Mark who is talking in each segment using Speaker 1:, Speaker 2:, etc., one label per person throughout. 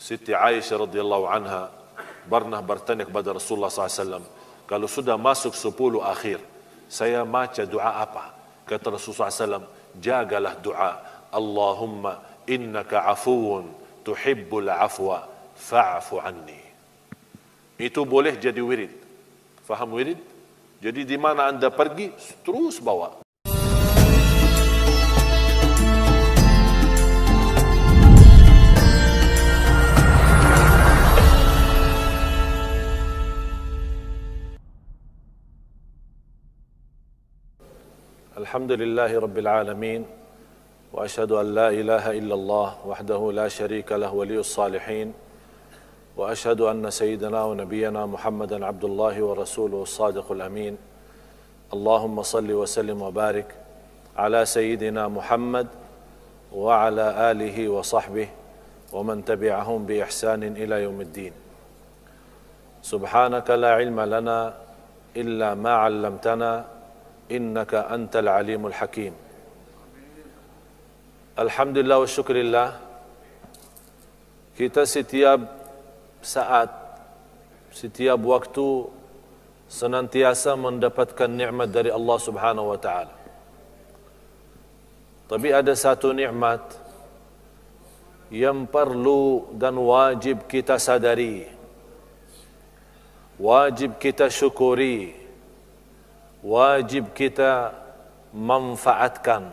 Speaker 1: Siti Aisyah radhiyallahu anha pernah bertanya kepada Rasulullah SAW, kalau sudah masuk 10 akhir, saya baca doa apa? Kata Rasulullah SAW, jagalah doa, Allahumma innaka afuun tuhibbul afwa fa'fu anni. Itu boleh jadi wirid. Faham wirid? Jadi di mana anda pergi, terus bawa. Alhamdulillahi Rabbil Alamin, wa ashhadu an la ilaha illallah wahdahu la sharika lah waliyus salihin, wa ashhadu anna sayyidana wa nabiyyana Muhammadan abdullahi wa rasuluhu as-sadiqul amin. Allahumma salli wa sallim wa barik ala sayyidina Muhammad wa ala alihi wa sahbihi wa man tabi'ahum bi ihsanin ila yaumiddin. Subhanaka la ilma lana illa ma 'allamtana innaka antal alimul hakim. Alhamdulillah wa syukrillah, kita setiap saat, setiap waktu senantiasa mendapatkan nikmat dari Allah Subhanahu wa taala. Tapi ada satu nikmat yang perlu dan wajib kita sadari, wajib kita syukuri, wajib kita manfaatkan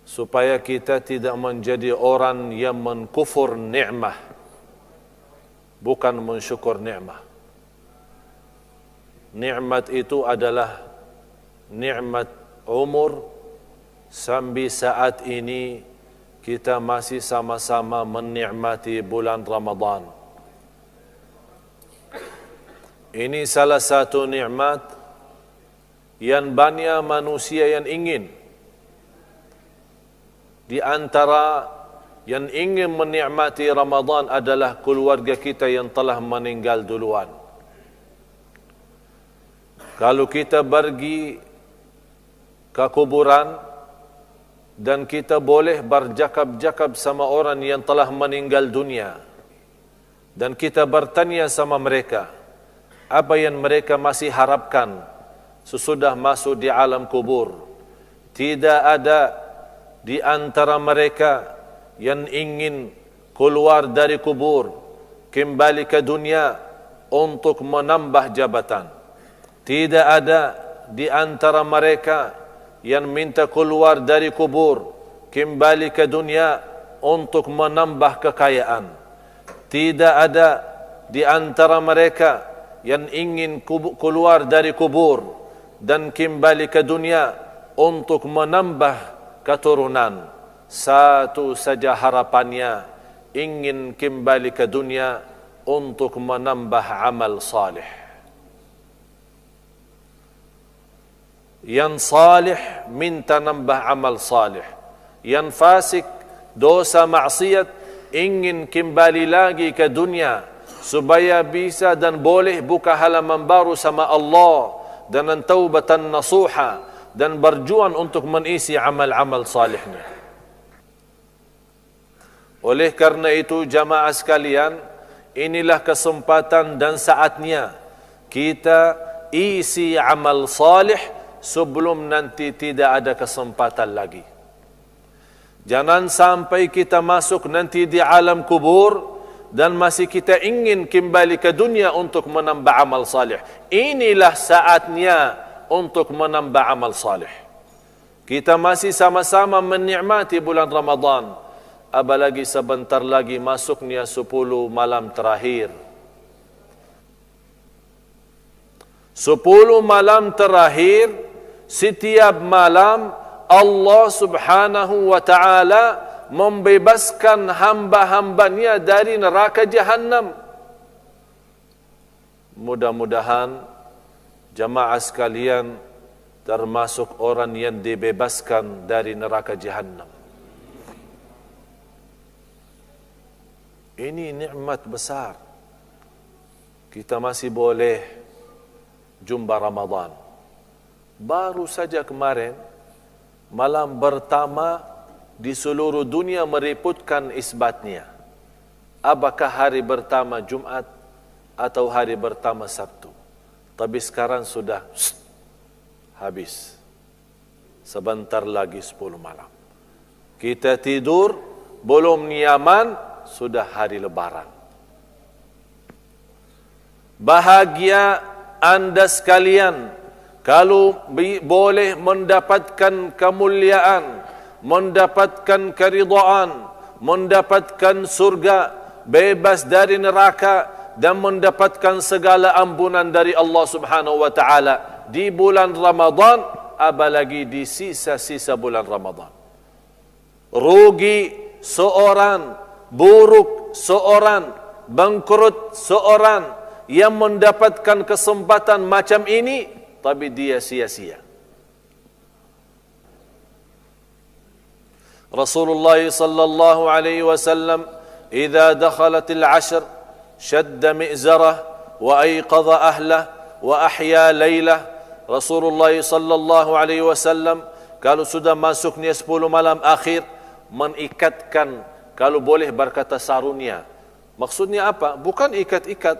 Speaker 1: supaya kita tidak menjadi orang yang mengkufur nikmat, bukan mensyukur nikmat. Nikmat itu adalah nikmat umur. Sampai saat ini kita masih sama-sama menikmati bulan Ramadan. Ini salah satu nikmat yang banyak manusia yang ingin. Di antara yang ingin menikmati Ramadan adalah keluarga kita yang telah meninggal duluan. Kalau kita pergi ke kuburan dan kita boleh bercakap-cakap sama orang yang telah meninggal dunia, dan kita bertanya sama mereka apa yang mereka masih harapkan sesudah masuk di alam kubur, tidak ada di antara mereka yang ingin keluar dari kubur kembali ke dunia untuk menambah jabatan. Tidak ada di antara mereka yang minta keluar dari kubur kembali ke dunia untuk menambah kekayaan. Tidak ada di antara mereka yang ingin keluar dari kubur dan kembali ke dunia untuk menambah keturunan. Satu saja harapannya, ingin kembali ke dunia untuk menambah amal salih. Yang salih minta nambah amal salih, yang fasik, dosa, maksiat, ingin kembali lagi ke dunia supaya bisa dan boleh buka halaman baru sama Allah dengan taubatan nasuha dan berjuang untuk mengisi amal-amal salihnya. Oleh karena itu jamaah sekalian, inilah kesempatan dan saatnya kita isi amal salih sebelum nanti tidak ada kesempatan lagi. Jangan sampai kita masuk nanti di alam kubur dan masih kita ingin kembali ke dunia untuk menambah amal salih. Inilah saatnya untuk menambah amal salih. Kita masih sama-sama menikmati bulan Ramadan, apalagi sebentar lagi masuknya 10 malam terakhir. 10 malam terakhir, setiap malam Allah Subhanahu wa ta'ala membebaskan hamba-hambanya dari neraka Jahannam. Mudah-mudahan jamaah sekalian termasuk orang yang dibebaskan dari neraka Jahannam. Ini nikmat besar. Kita masih boleh jumpa Ramadan. Baru saja kemarin, malam pertama di seluruh dunia meriputkan isbatnya. apakah hari pertama Jumat atau hari pertama Sabtu. Tapi sekarang sudah habis. Sebentar lagi 10 malam. Kita tidur, belum nyaman, sudah hari Lebaran. Bahagia anda sekalian kalau boleh mendapatkan kemuliaan, mendapatkan keridhaan, mendapatkan surga, bebas dari neraka, dan mendapatkan segala ampunan dari Allah Subhanahu wa taala di bulan Ramadan, apalagi di sisa-sisa bulan Ramadan. Rugi seorang, buruk seorang, bangkrut seorang yang mendapatkan kesempatan macam ini tapi dia sia-sia. Rasulullah sallallahu alaihi wasallam idza dakhalatil 'ashr shadda mi'zarah wa ayqadha ahlah wa ahya laylah. Rasulullah sallallahu alaihi wasallam kalau sudah masuknya 10 malam akhir mengikatkan, kalau boleh berkata sarungnya. Maksudnya apa? Bukan ikat-ikat,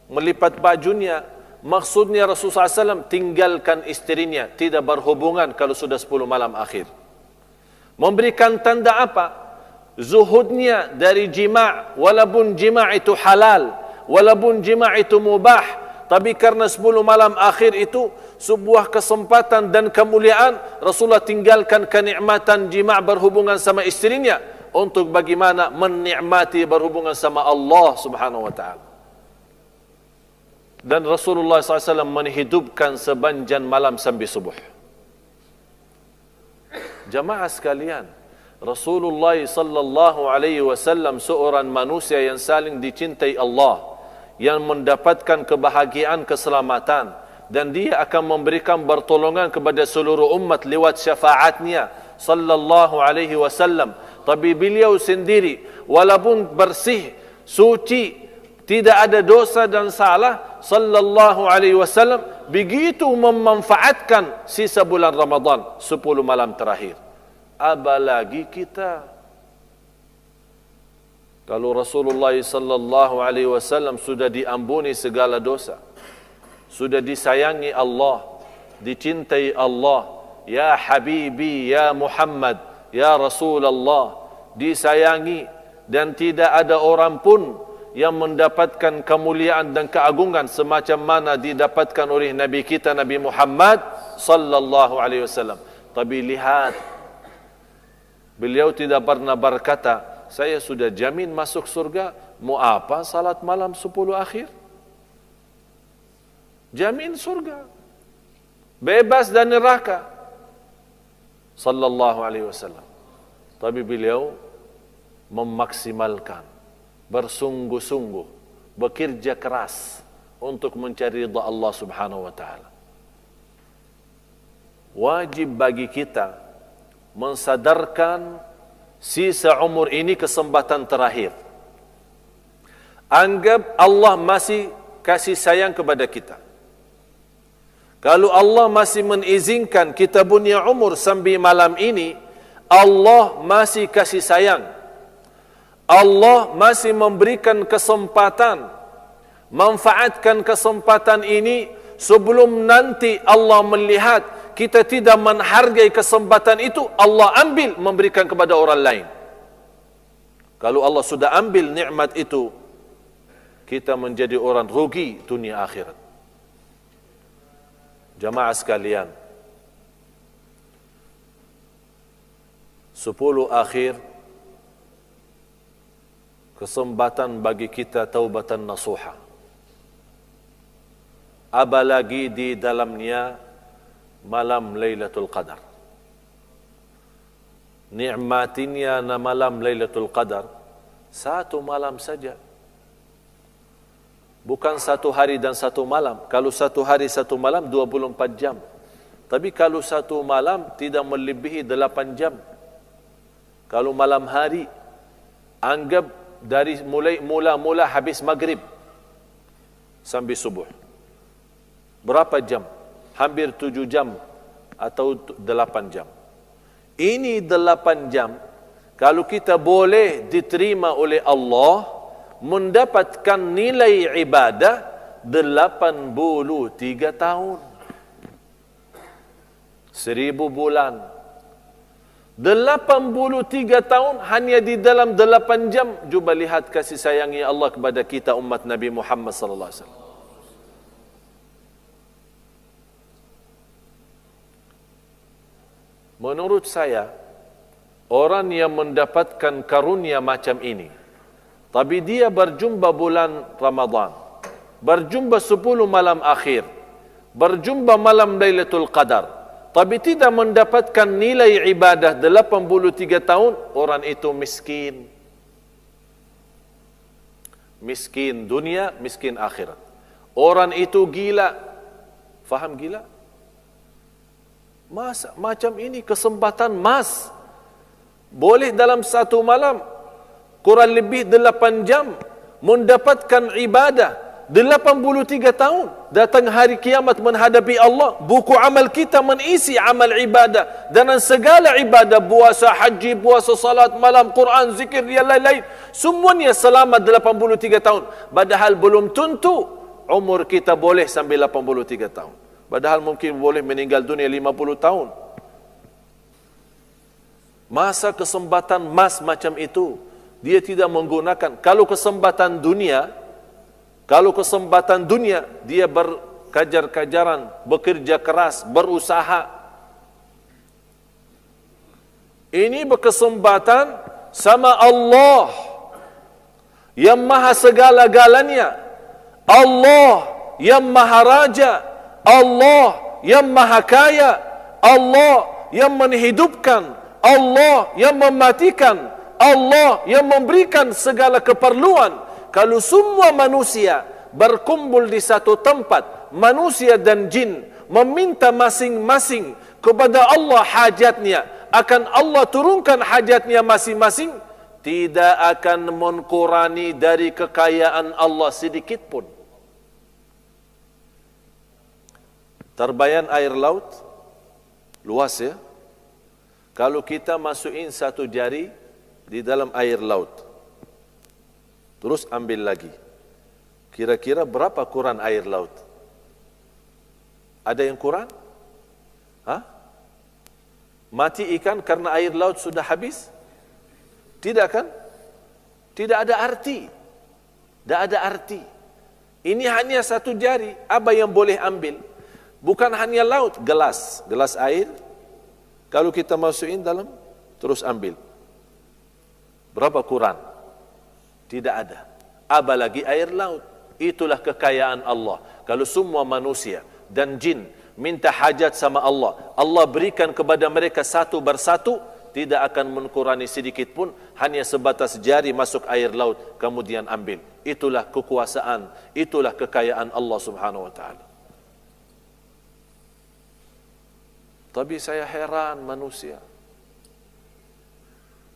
Speaker 1: melipat bajunya. Maksudnya Rasulullah SAW tinggalkan istrinya, tidak berhubungan kalau sudah 10 malam akhir. Memberikan tanda apa? Zuhudnya dari jima', walaupun jima' itu halal, walaupun jima' itu mubah, tapi karena 10 malam akhir itu sebuah kesempatan dan kemuliaan, Rasulullah tinggalkan kenikmatan jima' berhubungan sama istrinya untuk bagaimana menikmati berhubungan sama Allah Subhanahu wa taala. Dan Rasulullah SAW menghidupkan sepanjang malam sampai subuh. Jamaah sekalian, Rasulullah sallallahu alaihi wasallam seorang manusia yang saling dicintai Allah, yang mendapatkan kebahagiaan, keselamatan, dan dia akan memberikan pertolongan kepada seluruh umat lewat syafaatnya sallallahu alaihi wasallam. Tapi beliau sendiri walaupun bersih, suci, tidak ada dosa dan salah, sallallahu alaihi wasallam begitu memanfaatkan sisa bulan Ramadan 10 malam terakhir. Apalagi kita. Kalau Rasulullah sallallahu alaihi wasallam sudah diampuni segala dosa, sudah disayangi Allah, dicintai Allah, ya Habibi, ya Muhammad, ya Rasulullah, disayangi, dan tidak ada orang pun yang mendapatkan kemuliaan dan keagungan semacam mana didapatkan oleh Nabi kita Nabi Muhammad sallallahu alaihi wasallam. Tapi lihat, beliau tidak pernah berkata, saya sudah jamin masuk surga, mau apa salat malam 10 akhir? Jamin surga, bebas dari neraka, sallallahu alaihi wasallam. Tapi beliau memaksimalkan, bersungguh-sungguh, bekerja keras untuk mencari ridha Allah Subhanahu wa taala. Wajib bagi kita mensadarkan sisa umur ini kesempatan terakhir. Anggap Allah masih kasih sayang kepada kita. Kalau Allah masih mengizinkan kita punya umur sampai malam ini, Allah masih kasih sayang. Allah masih memberikan kesempatan. Manfaatkan kesempatan ini sebelum nanti Allah melihat kita tidak menghargai kesempatan itu, Allah ambil memberikan kepada orang lain. Kalau Allah sudah ambil nikmat itu, kita menjadi orang rugi dunia akhirat. Jamaah sekalian, 10 akhir kesempatan bagi kita taubatan nasuha. Apalagi di dalamnya malam Lailatul Qadar. Nikmatinya na malam Lailatul Qadar satu malam saja. Bukan satu hari dan satu malam. Kalau satu hari satu malam 24 jam. Tapi kalau satu malam tidak melebihi 8 jam. Kalau malam hari, anggap dari mula habis maghrib sampai subuh. Berapa jam? Hampir 7 jam atau 8 jam. Ini 8 jam, kalau kita boleh diterima oleh Allah, mendapatkan nilai ibadah 83 tahun. 1000 bulan. 83 tahun hanya di dalam 8 jam. Cuba lihat kasih sayangnya Allah kepada kita umat Nabi Muhammad sallallahu alaihi wasallam. Menurut saya, orang yang mendapatkan karunia macam ini, tapi dia berjumpa bulan Ramadan, berjumpa 10 malam akhir, berjumpa malam Lailatul Qadar, tapi tidak mendapatkan nilai ibadah 83 tahun, orang itu miskin. Miskin dunia, miskin akhirat. Orang itu gila. Faham gila? Mas, macam ini kesempatan mas. Boleh dalam satu malam, kurang lebih 8 jam, mendapatkan ibadah 83 tahun. Datang hari kiamat menghadapi Allah, buku amal kita mengisi amal ibadah. Dan segala ibadah, puasa, haji, puasa, salat, malam, Quran, zikir, yang lain-lain, semuanya selama 83 tahun. Padahal belum tentu umur kita boleh sampai 83 tahun. Padahal mungkin boleh meninggal dunia 50 tahun. Masa kesempatan mas macam itu, dia tidak menggunakan. Kalau kesempatan dunia, dia berkajar-kajaran, bekerja keras, berusaha. Ini berkesempatan sama Allah yang maha segala-galanya, Allah yang maha raja, Allah yang maha kaya, Allah yang menghidupkan, Allah yang mematikan, Allah yang memberikan segala keperluan. Kalau semua manusia berkumpul di satu tempat, manusia dan jin, meminta masing-masing kepada Allah hajatnya, akan Allah turunkan hajatnya masing-masing, tidak akan mengurangi dari kekayaan Allah sedikit pun. Terbayang air laut? Luas ya? Kalau kita masukin satu jari di dalam air laut, terus ambil lagi, kira-kira berapa kurang air laut? Ada yang kurang? Hah? Mati ikan karena air laut sudah habis? Tidak kan? Tidak ada arti. Tidak ada arti. Ini hanya satu jari. Apa yang boleh ambil? Bukan hanya laut, gelas air. Kalau kita masukin dalam, terus ambil. Berapa kurang? Tidak ada. Apalagi air laut. Itulah kekayaan Allah. Kalau semua manusia dan jin minta hajat sama Allah, Allah berikan kepada mereka satu bersatu, tidak akan mengurangi sedikit pun, hanya sebatas jari masuk air laut, kemudian ambil. Itulah kekuasaan, itulah kekayaan Allah subhanahu wa ta'ala. Tapi saya heran manusia.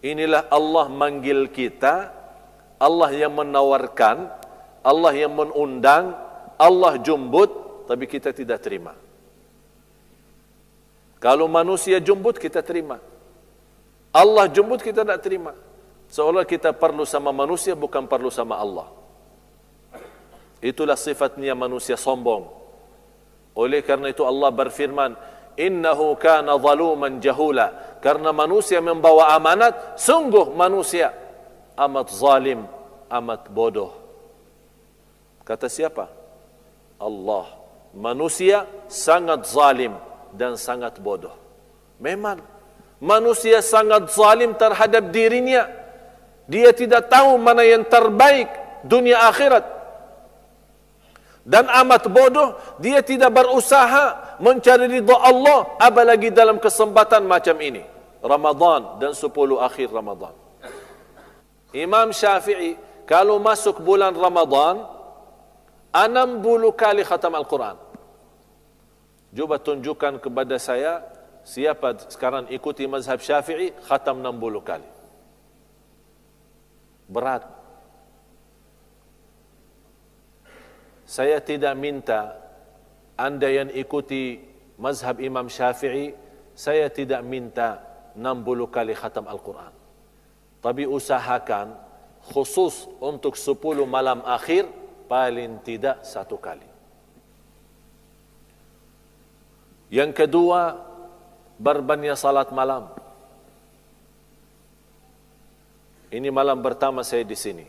Speaker 1: Inilah Allah manggil kita, Allah yang menawarkan, Allah yang mengundang, Allah jemput, tapi kita tidak terima. Kalau manusia jemput, kita terima. Allah jemput, kita tidak terima. Seolah kita perlu sama manusia, bukan perlu sama Allah. Itulah sifatnya manusia sombong. Oleh karena itu Allah berfirman, innahu kana zaluman jahula. Karena manusia membawa amanat, sungguh manusia amat zalim, amat bodoh. Kata siapa? Allah. Manusia sangat zalim dan sangat bodoh. Memang manusia sangat zalim terhadap dirinya. Dia tidak tahu mana yang terbaik dunia akhirat. Dan amat bodoh, dia tidak berusaha mencari ridha Allah, apalagi dalam kesempatan macam ini, Ramadan dan 10 akhir Ramadan. Imam Syafi'i kalau masuk bulan Ramadan 60 kali khatam Al-Quran. Coba tunjukkan kepada saya siapa sekarang ikuti mazhab Syafi'i khatam 60 kali. Berat. Saya tidak minta anda yang ikuti mazhab Imam Syafi'i, saya tidak minta 60 kali khatam Al-Quran. Tapi usahakan khusus untuk 10 malam akhir paling tidak 1 kali. Yang kedua, berbanyak salat malam. Ini malam pertama saya di sini.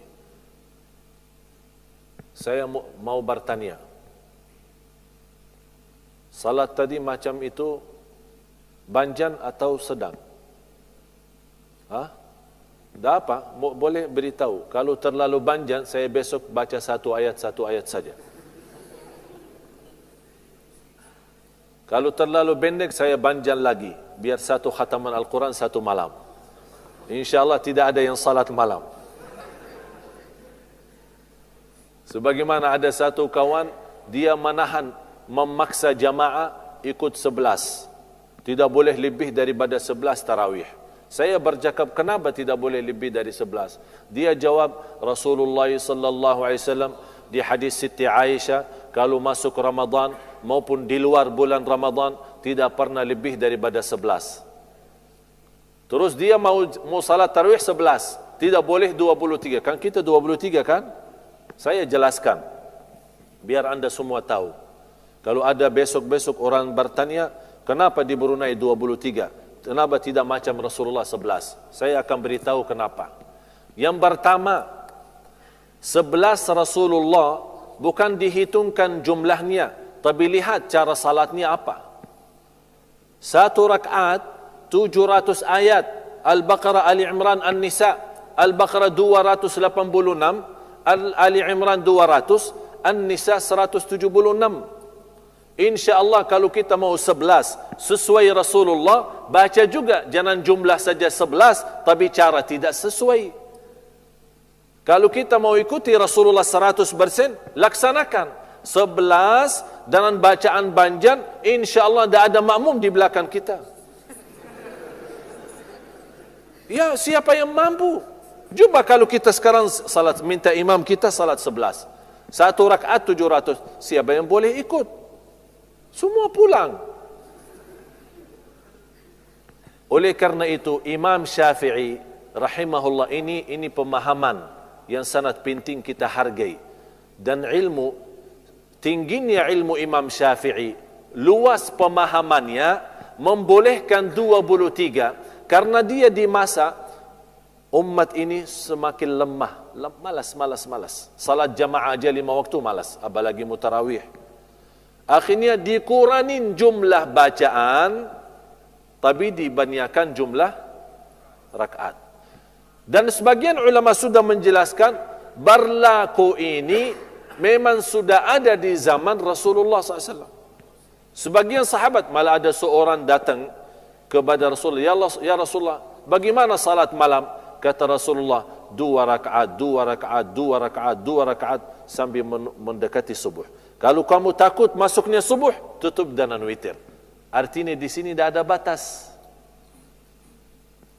Speaker 1: Saya mau bertanya. Salat tadi macam itu banjan atau sedang? Dah apa? Boleh beritahu. Kalau terlalu banjan, saya besok baca satu ayat saja. Kalau terlalu pendek, saya banjan lagi. Biar 1 khataman Al-Quran 1 malam. InsyaAllah tidak ada yang salat malam. Sebagaimana ada satu kawan, dia memaksa jamaah ikut 11. Tidak boleh lebih daripada 11 tarawih. Saya bercakap, kenapa tidak boleh lebih dari 11? Dia jawab, Rasulullah SAW di hadis Siti Aisyah, kalau masuk Ramadan maupun di luar bulan Ramadan tidak pernah lebih daripada 11. Terus dia mau salat tarawih 11, tidak boleh 23. Kan kita 23 kan? Saya jelaskan biar anda semua tahu. Kalau ada besok-besok orang bertanya, kenapa di Brunei 23? Kenapa tidak macam Rasulullah 11? Saya akan beritahu kenapa. Yang pertama, 11 Rasulullah bukan dihitungkan jumlahnya, tapi lihat cara salatnya apa. 1 rakaat 700 ayat, Al-Baqarah, Ali Imran, An-Nisa. Al-Baqarah 286, Ali Imran 200, An-Nisa 176. InsyaAllah kalau kita mau 11 sesuai Rasulullah, baca juga, jangan jumlah saja 11 tapi cara tidak sesuai. Kalau kita mau ikuti Rasulullah 100%, laksanakan 11 dengan bacaan banjan, InsyaAllah tidak ada makmum di belakang kita. Ya, siapa yang mampu? Cuba kalau kita sekarang salat, minta imam kita salat 11, 1 rakaat 700, siapa yang boleh ikut? Semua pulang. Oleh karena itu, Imam Syafi'i rahimahullah, ini pemahaman yang sangat penting kita hargai. Dan ilmu, tingginya ilmu Imam Syafi'i, luas pemahamannya, membolehkan 23. Karena dia di masa umat ini semakin lemah, malas. Salat jamaah aja 5 waktu malas, apalagi mutarawih. Akhirnya dikurangin jumlah bacaan, tapi dibanyakkan jumlah rakaat. Dan sebagian ulama sudah menjelaskan, berlaku ini memang sudah ada di zaman Rasulullah SAW. Sebagian sahabat, malah ada seorang datang kepada Rasulullah, ya Rasulullah, bagaimana salat malam? Kata Rasulullah, 2 rakaat sambil mendekati subuh. Kalau kamu takut masuknya subuh, tutup dengan witir. Artinya di sini tidak ada batas.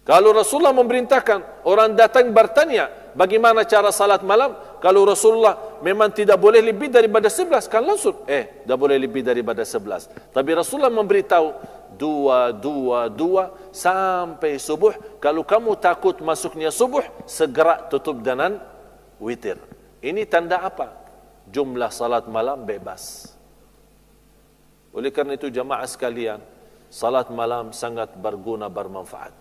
Speaker 1: Kalau Rasulullah memerintahkan, orang datang bertanya, bagaimana cara salat malam? Kalau Rasulullah memang tidak boleh lebih daripada 11, kan langsung, tidak boleh lebih daripada 11. Tapi Rasulullah memberitahu, 2 sampai subuh. Kalau kamu takut masuknya subuh, segera tutup dengan witir. Ini tanda apa? Jumlah salat malam bebas. Oleh karena itu jamaah sekalian, salat malam sangat berguna, bermanfaat.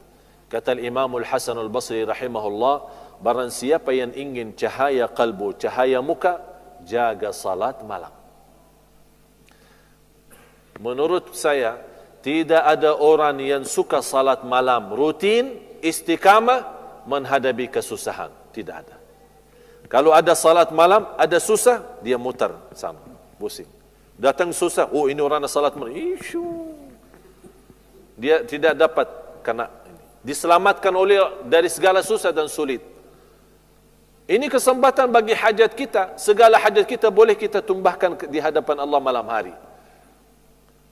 Speaker 1: Kata Imam Al-Hasan Al-Basri rahimahullah, barang siapa yang ingin cahaya kalbu, cahaya muka, jaga salat malam. Menurut saya, tidak ada orang yang suka salat malam rutin, istiqamah, menghadapi kesusahan. Tidak ada. Kalau ada salat malam, ada susah, dia mutar sama, pusing. Datang susah, ini orang salat malam, dia tidak dapat kena. Diselamatkan dari segala susah dan sulit. Ini kesempatan bagi hajat kita. Segala hajat kita boleh kita tumbahkan di hadapan Allah malam hari.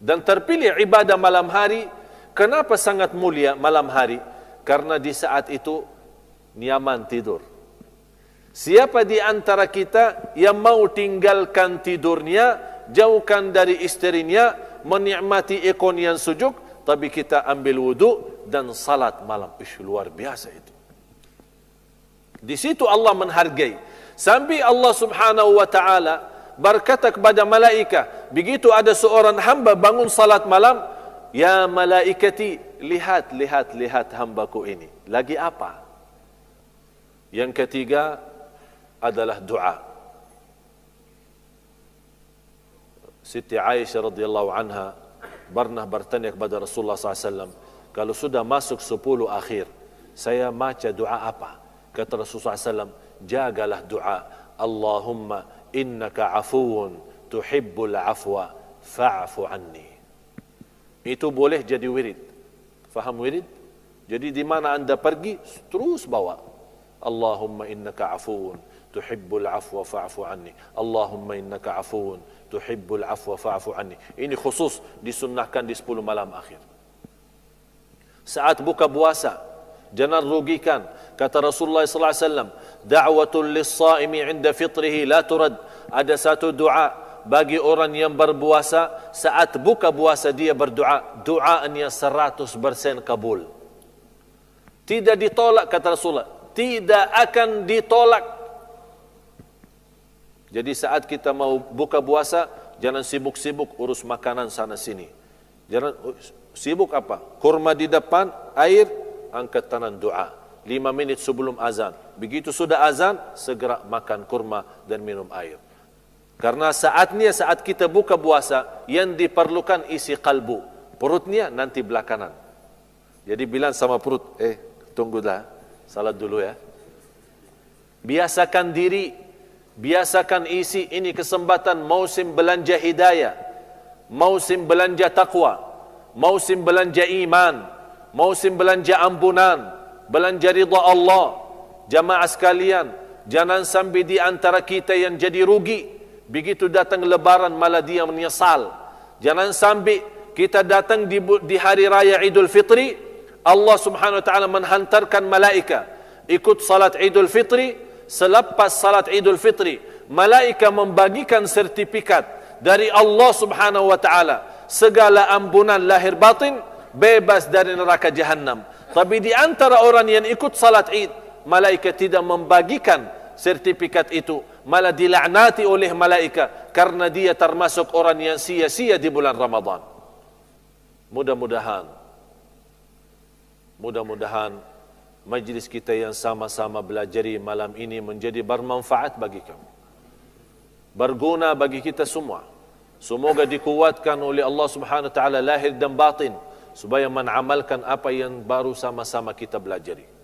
Speaker 1: Dan terpilih ibadah malam hari. Kenapa sangat mulia malam hari? Karena di saat itu nyaman tidur. Siapa di antara kita yang mau tinggalkan tidurnya, jauhkan dari istrinya, menikmati ikon yang sejuk, tapi kita ambil wudu dan salat malam. Luar biasa itu. Di situ Allah menghargai. Sampai Allah Subhanahu wa taala berkata kepada malaikat, begitu ada seorang hamba bangun salat malam, ya malaikati, lihat hambaku ini. Lagi apa? Yang ketiga adalah doa. Siti Aisyah radhiyallahu anha pernah bertanya kepada Rasulullah SAW, kalau sudah masuk 10 akhir, saya baca doa apa? Kata Rasulullah SAW, jagalah doa, Allahumma innaka afuun tuhibbul afwa fa'fu anni. Itu boleh jadi wirid. Faham wirid? Jadi di mana anda pergi, terus bawa Allahumma innaka afuun tuhibbul afwa fa'fu anni. Allahumma innaka afuun tuhibbul afwa fa'fu anni. Ini khusus disunnahkan di 10 malam akhir. Saat buka puasa, jangan rugikan. Kata Rasulullah sallallahu alaihi wasallam, da'watul lis-shaimi 'inda fitrihi la turad. Ada satu doa bagi orang yang berpuasa, saat buka puasa dia berdoa, doanya 100% kabul. Tidak ditolak, kata Rasulullah, tidak akan ditolak. Jadi saat kita mau buka puasa, jangan sibuk-sibuk urus makanan sana sini. Jangan sibuk apa? Kurma di depan, air, angkat tangan doa. 5 menit sebelum azan. Begitu sudah azan, segera makan kurma dan minum air. Karena saatnya saat kita buka puasa, yang diperlukan isi kalbu. Perutnya nanti belakangan. Jadi bilang sama perut, tunggulah, salat dulu ya. Biasakan diri, biasakan isi. Ini kesempatan musim belanja hidayah, musim belanja taqwa, musim belanja iman, musim belanja ampunan, belanja ridha Allah. Jamaah sekalian, jangan sampai di antara kita yang jadi rugi. Begitu datang lebaran malah dia menyesal. Jangan sampai kita datang di hari raya Idul Fitri, Allah Subhanahu wa taala menghantarkan malaikat ikut salat Idul Fitri. Selepas salat Idul Fitri, malaikat membagikan sertifikat dari Allah Subhanahu wa taala, segala ampunan lahir batin, bebas dari neraka Jahannam. Tapi di antara orang yang ikut salat Id, malaikat tidak membagikan sertifikat itu, malah dilaknati oleh malaikat karena dia termasuk orang yang sia-sia di bulan Ramadan. Mudah-mudahan majlis kita yang sama-sama belajari malam ini menjadi bermanfaat bagi kamu, berguna bagi kita semua. Semoga dikuatkan oleh Allah Subhanahu wa taala lahir dan batin supaya mengamalkan apa yang baru sama-sama kita belajari.